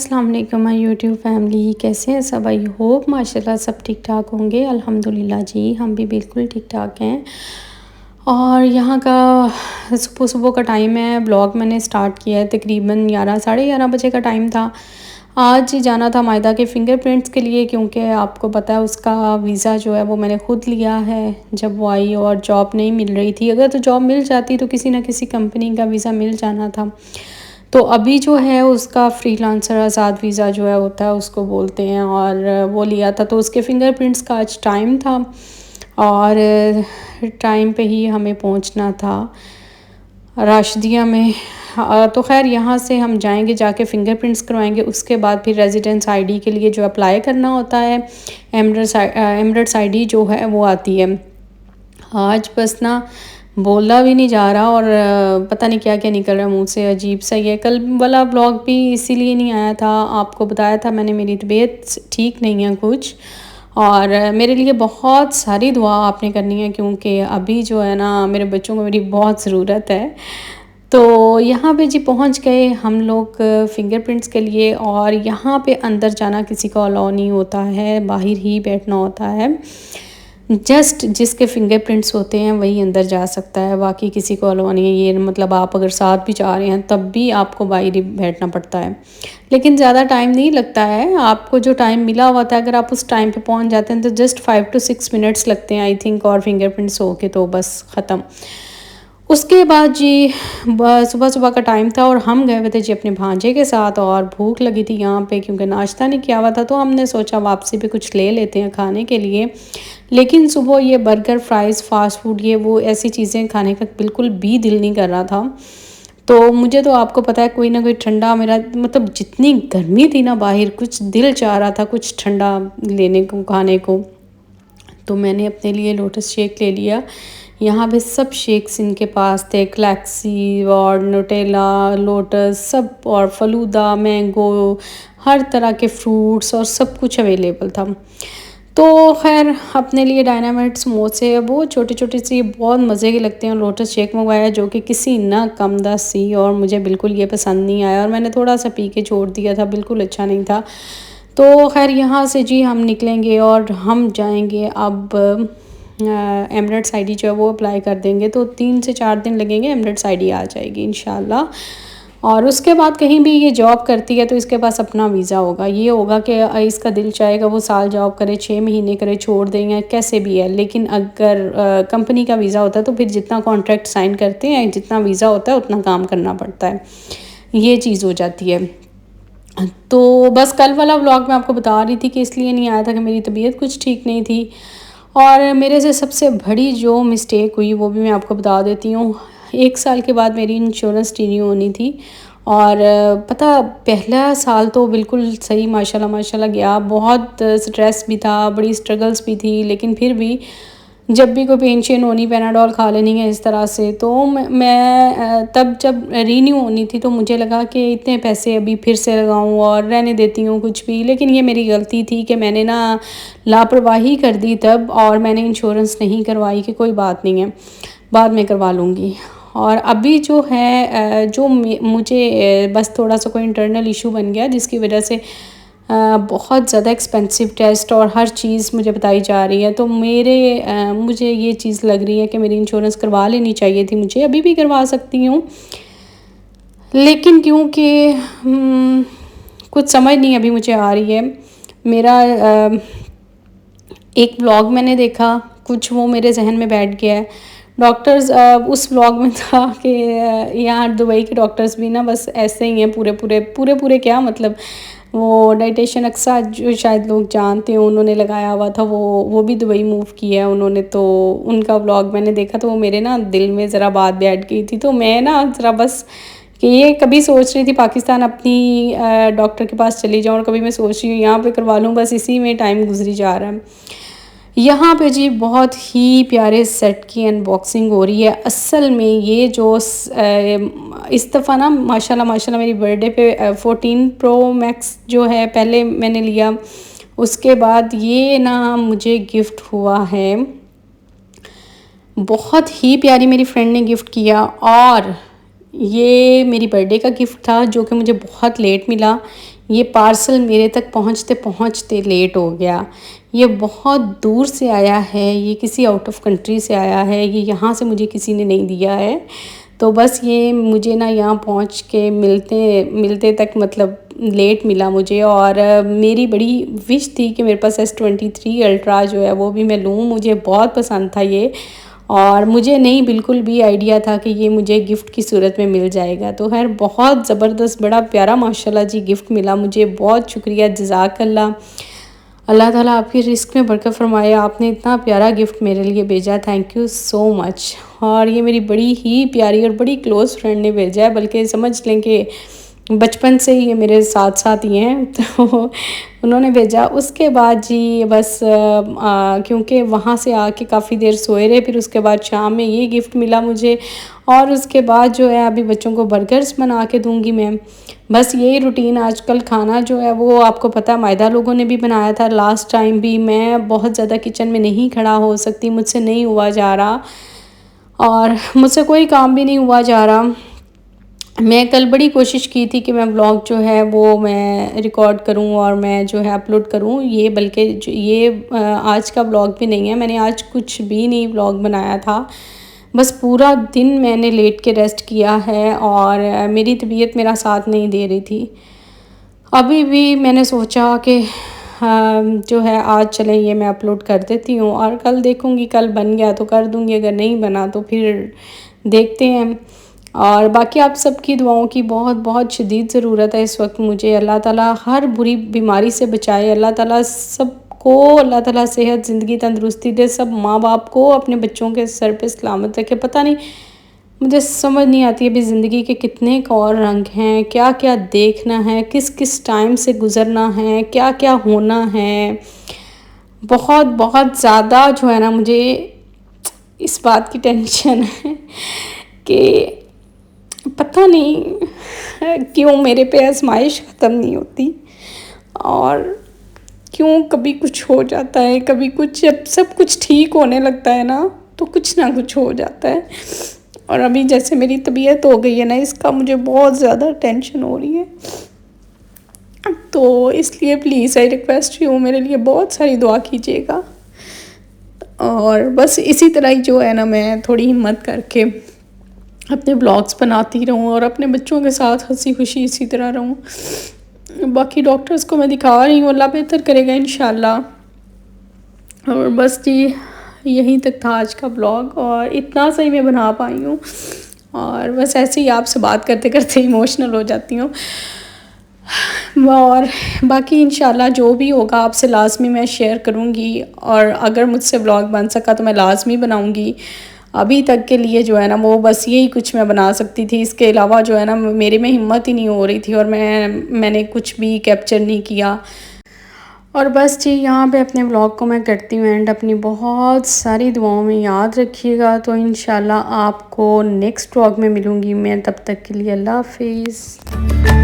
अस्सलाम वालेकुम my YouTube family, कैसे हैं सब। आई होप माशाल्लाह सब ठीक ठाक होंगे। अल्हम्दुलिल्लाह जी, हम भी बिल्कुल ठीक ठाक हैं। और यहाँ का सुबह सुबह का टाइम है। ब्लॉग मैंने स्टार्ट किया है तकरीबन 11 साढ़े 11 बजे का टाइम था। आज ही जाना था मायदा के फिंगरप्रिंट्स के लिए, क्योंकि आपको पता है उसका वीज़ा जो है वो मैंने ख़ुद लिया है जब वो आई, और जॉब नहीं मिल रही थी। अगर तो जॉब मिल जाती तो किसी ना किसी कंपनी का वीज़ा मिल जाना था। तो अभी जो है उसका फ्रीलांसर आज़ाद वीज़ा जो है होता है उसको बोलते हैं, और वो लिया था। तो उसके फिंगरप्रिंट्स का आज टाइम था और टाइम पे ही हमें पहुंचना था राशिदिया में। तो खैर यहाँ से हम जाएंगे, जाके फिंगरप्रिंट्स करवाएंगे। उसके बाद फिर रेजिडेंस आईडी के लिए जो अप्लाई करना होता है, एमरेट्स आईडी जो है वो आती है। आज बस ना बोला भी नहीं जा रहा, और पता नहीं क्या क्या निकल रहा है मुंह से, अजीब सा ही है। कल वाला ब्लॉग भी इसीलिए नहीं आया था, आपको बताया था मैंने मेरी तबीयत ठीक नहीं है कुछ। और मेरे लिए बहुत सारी दुआ आपने करनी है, क्योंकि अभी जो है ना मेरे बच्चों को मेरी बहुत ज़रूरत है। तो यहाँ पे जी पहुँच गए हम लोग फिंगरप्रिंट्स के लिए। और यहाँ पे अंदर जाना किसी को अलाउ नहीं होता है, बाहर ही बैठना होता है। जस्ट जिसके फिंगरप्रिंट्स होते हैं वही अंदर जा सकता है, बाकी किसी को अलाउ नहीं है। ये मतलब आप अगर साथ भी जा रहे हैं तब भी आपको बाहर ही बैठना पड़ता है, लेकिन ज़्यादा टाइम नहीं लगता है। आपको जो टाइम मिला हुआ था अगर आप उस टाइम पे पहुंच जाते हैं तो जस्ट 5 to 6 मिनट्स लगते हैं आई थिंक, और फिंगरप्रिंट्स हो के तो बस ख़त्म। उसके बाद जी सुबह सुबह का टाइम था और हम गए हुए थे जी अपने भांजे के साथ, और भूख लगी थी यहाँ पे क्योंकि नाश्ता नहीं किया हुआ था। तो हमने सोचा वापसी पे कुछ ले लेते हैं खाने के लिए। लेकिन सुबह ये बर्गर फ्राइज़ फास्ट फूड ये वो ऐसी चीज़ें खाने का बिल्कुल भी दिल नहीं कर रहा था। तो मुझे तो आपको पता है कोई ना कोई ठंडा, मेरा मतलब जितनी गर्मी थी ना बाहर, कुछ दिल चाह रहा था कुछ ठंडा लेने को खाने को। तो मैंने अपने लिए लोटस शेक ले लिया। यहाँ पे सब शेक्स इनके पास थे, फ्लैक्सी और न्यूटेला, लोटस सब, और फलूदा, मैंगो, हर तरह के फ्रूट्स और सब कुछ अवेलेबल था। तो खैर अपने लिए डायनामाइट समोसे, वो छोटे छोटे से बहुत मज़े के लगते हैं। लोटस शेक मंगवाया जो कि किसी ना कम दस सी, और मुझे बिल्कुल ये पसंद नहीं आया और मैंने थोड़ा सा पी के छोड़ दिया था, बिल्कुल अच्छा नहीं था। तो खैर यहाँ से जी हम निकलेंगे और हम जाएंगे अब एमरेट्स आईडी जो है वो अप्लाई कर देंगे। तो 3 से 4 दिन लगेंगे, एमरेट्स आईडी आ जाएगी इंशाल्लाह। और उसके बाद कहीं भी ये जॉब करती है तो इसके पास अपना वीज़ा होगा। ये होगा कि इसका दिल चाहेगा वो साल जॉब करे, 6 महीने करे, छोड़ देंगे कैसे भी है। लेकिन अगर कंपनी का वीज़ा होता है तो फिर जितना कॉन्ट्रैक्ट साइन करते हैं, जितना वीज़ा होता है उतना काम करना पड़ता है, ये चीज़ हो जाती है। तो बस कल वाला व्लॉग मैं आपको बता रही थी कि इसलिए नहीं आया था कि मेरी तबीयत कुछ ठीक नहीं थी। और मेरे से सबसे बड़ी जो मिस्टेक हुई वो भी मैं आपको बता देती हूँ। 1 साल के बाद मेरी इंश्योरेंस रिन्यू होनी थी, और पता पहला साल तो बिल्कुल सही माशाल्लाह माशाल्लाह गया। बहुत स्ट्रेस भी था, बड़ी स्ट्रगल्स भी थी, लेकिन फिर भी जब भी कोई पेंशन होनी, पैनाडोल खा लेनी है इस तरह से। तो मैं तब जब रीन्यू होनी थी तो मुझे लगा कि इतने पैसे अभी फिर से लगाऊं और रहने देती हूँ कुछ भी। लेकिन ये मेरी गलती थी कि मैंने ना लापरवाही कर दी तब, और मैंने इंश्योरेंस नहीं करवाई कि कोई बात नहीं है बाद में करवा लूँगी। और अभी जो है जो मुझे बस थोड़ा सा कोई इंटरनल इशू बन गया जिसकी वजह से बहुत ज़्यादा एक्सपेंसिव टेस्ट और हर चीज़ मुझे बताई जा रही है। तो मुझे ये चीज़ लग रही है कि मेरी इंश्योरेंस करवा लेनी चाहिए थी, मुझे अभी भी करवा सकती हूँ। लेकिन क्योंकि कुछ समझ नहीं अभी मुझे आ रही है। मेरा एक व्लॉग मैंने देखा, कुछ वो मेरे जहन में बैठ गया है। डॉक्टर्स उस व्लॉग में था कि यहाँ दुबई के डॉक्टर्स भी ना बस ऐसे ही हैं, पूरे पूरे क्या मतलब, वो डाइटिशियन अक्सा जो शायद लोग जानते हैं उन्होंने लगाया हुआ था, वो भी दुबई मूव किया है उन्होंने। तो उनका व्लॉग मैंने देखा तो वो मेरे ना दिल में ज़रा बात बैठ गई थी। तो मैं ना ज़रा बस कि ये कभी सोच रही थी पाकिस्तान अपनी डॉक्टर के पास चली जाऊँ, और कभी मैं सोच रही हूँ यहाँ पे करवा लूँ, बस इसी में टाइम गुजरी जा रहा है। यहाँ पे जी बहुत ही प्यारे सेट की अनबॉक्सिंग हो रही है। असल में ये जो इस दफ़ा ना माशाल्लाह माशाल्लाह मेरी बर्थडे पे 14 प्रो मैक्स जो है पहले मैंने लिया, उसके बाद ये ना मुझे गिफ्ट हुआ है। बहुत ही प्यारी मेरी फ्रेंड ने गिफ्ट किया, और ये मेरी बर्थडे का गिफ्ट था जो कि मुझे बहुत लेट मिला। ये पार्सल मेरे तक पहुंचते पहुंचते लेट हो गया। ये बहुत दूर से आया है, ये किसी आउट ऑफ कंट्री से आया है, ये यहाँ से मुझे किसी ने नहीं दिया है। तो बस ये मुझे ना यहाँ पहुँच के मिलते मिलते तक मतलब लेट मिला मुझे। और मेरी बड़ी विश थी कि मेरे पास S23 अल्ट्रा जो है वो भी मैं लूँ, मुझे बहुत पसंद था ये। और मुझे नहीं बिल्कुल भी आइडिया था कि ये मुझे गिफ्ट की सूरत में मिल जाएगा। तो खैर बहुत ज़बरदस्त बड़ा प्यारा माशाल्लाह जी गिफ्ट मिला मुझे। बहुत शुक्रिया, जज़ाकल्लाह। अल्लाह ताला आपकी रिस्क में बरकत फरमाए। आपने इतना प्यारा गिफ्ट मेरे लिए भेजा, थैंक यू सो मच। और ये मेरी बड़ी ही प्यारी और बड़ी क्लोज़ फ्रेंड ने भेजा है, बल्कि समझ लें कि बचपन से ही ये मेरे साथ साथ ही हैं। तो उन्होंने भेजा। उसके बाद जी बस क्योंकि वहाँ से आके काफ़ी देर सोए रहे, फिर उसके बाद शाम में ये गिफ्ट मिला मुझे। और उसके बाद जो है अभी बच्चों को बर्गर्स बना के दूंगी मैं। बस यही रूटीन आजकल। खाना जो है वो आपको पता है मायदा लोगों ने भी बनाया था लास्ट टाइम भी। मैं बहुत ज़्यादा किचन में नहीं खड़ा हो सकती, मुझसे नहीं हुआ जा रहा और मुझसे कोई काम भी नहीं हुआ जा रहा। मैं कल बड़ी कोशिश की थी कि मैं व्लॉग जो है वो मैं रिकॉर्ड करूं और मैं जो है अपलोड करूं ये, बल्कि ये आज का व्लॉग भी नहीं है। मैंने आज कुछ भी नहीं व्लॉग बनाया था, बस पूरा दिन मैंने लेट के रेस्ट किया है और मेरी तबीयत मेरा साथ नहीं दे रही थी। अभी भी मैंने सोचा कि जो है आज चलें ये मैं अपलोड कर देती हूँ और कल देखूँगी, कल बन गया तो कर दूँगी, अगर नहीं बना तो फिर देखते हैं। और बाकी आप सबकी दुआओं की बहुत बहुत शदीद ज़रूरत है इस वक्त मुझे। अल्लाह ताला हर बुरी बीमारी से बचाए, अल्लाह ताला सबको अल्लाह ताला सेहत ज़िंदगी तंदुरुस्ती दे। सब माँ बाप को अपने बच्चों के सर पे सलामत रखे। पता नहीं मुझे समझ नहीं आती अभी ज़िंदगी के कितने और रंग हैं, क्या क्या देखना है, किस किस टाइम से गुज़रना है, क्या क्या होना है। बहुत बहुत ज़्यादा जो है ना मुझे इस बात की टेंशन है कि पता नहीं क्यों मेरे पे आजमाइश ख़त्म नहीं होती और क्यों कभी कुछ हो जाता है, कभी कुछ। जब सब कुछ ठीक होने लगता है ना तो कुछ ना कुछ हो जाता है। और अभी जैसे मेरी तबीयत हो गई है ना, इसका मुझे बहुत ज़्यादा टेंशन हो रही है। तो इसलिए प्लीज़ आई रिक्वेस्ट यू मेरे लिए बहुत सारी दुआ कीजिएगा। और बस इसी तरह ही जो है ना मैं थोड़ी हिम्मत करके अपने ब्लॉग्स बनाती रहूँ और अपने बच्चों के साथ हंसी खुशी इसी तरह रहूँ। बाकी डॉक्टर्स को मैं दिखा रही हूँ, अल्लाह बेहतर करेगा इंशाल्लाह। और बस जी यहीं तक था आज का ब्लॉग और इतना सही मैं बना पाई हूँ। और बस ऐसे ही आपसे बात करते करते इमोशनल हो जाती हूँ। और बाकी इंशाल्लाह जो भी होगा आपसे लाज़मी मैं शेयर करूँगी और अगर मुझसे ब्लॉग बन सका तो मैं लाज़मी बनाऊँगी। अभी तक के लिए जो है ना वो बस यही कुछ मैं बना सकती थी, इसके अलावा जो है ना मेरे में हिम्मत ही नहीं हो रही थी और मैंने कुछ भी कैप्चर नहीं किया। और बस जी यहाँ पे अपने व्लॉग को मैं करती हूँ एंड। अपनी बहुत सारी दुआओं में याद रखिएगा। तो इंशाल्लाह आपको नेक्स्ट व्लॉग में मिलूँगी मैं, तब तक के लिए अल्लाह हाफिज़।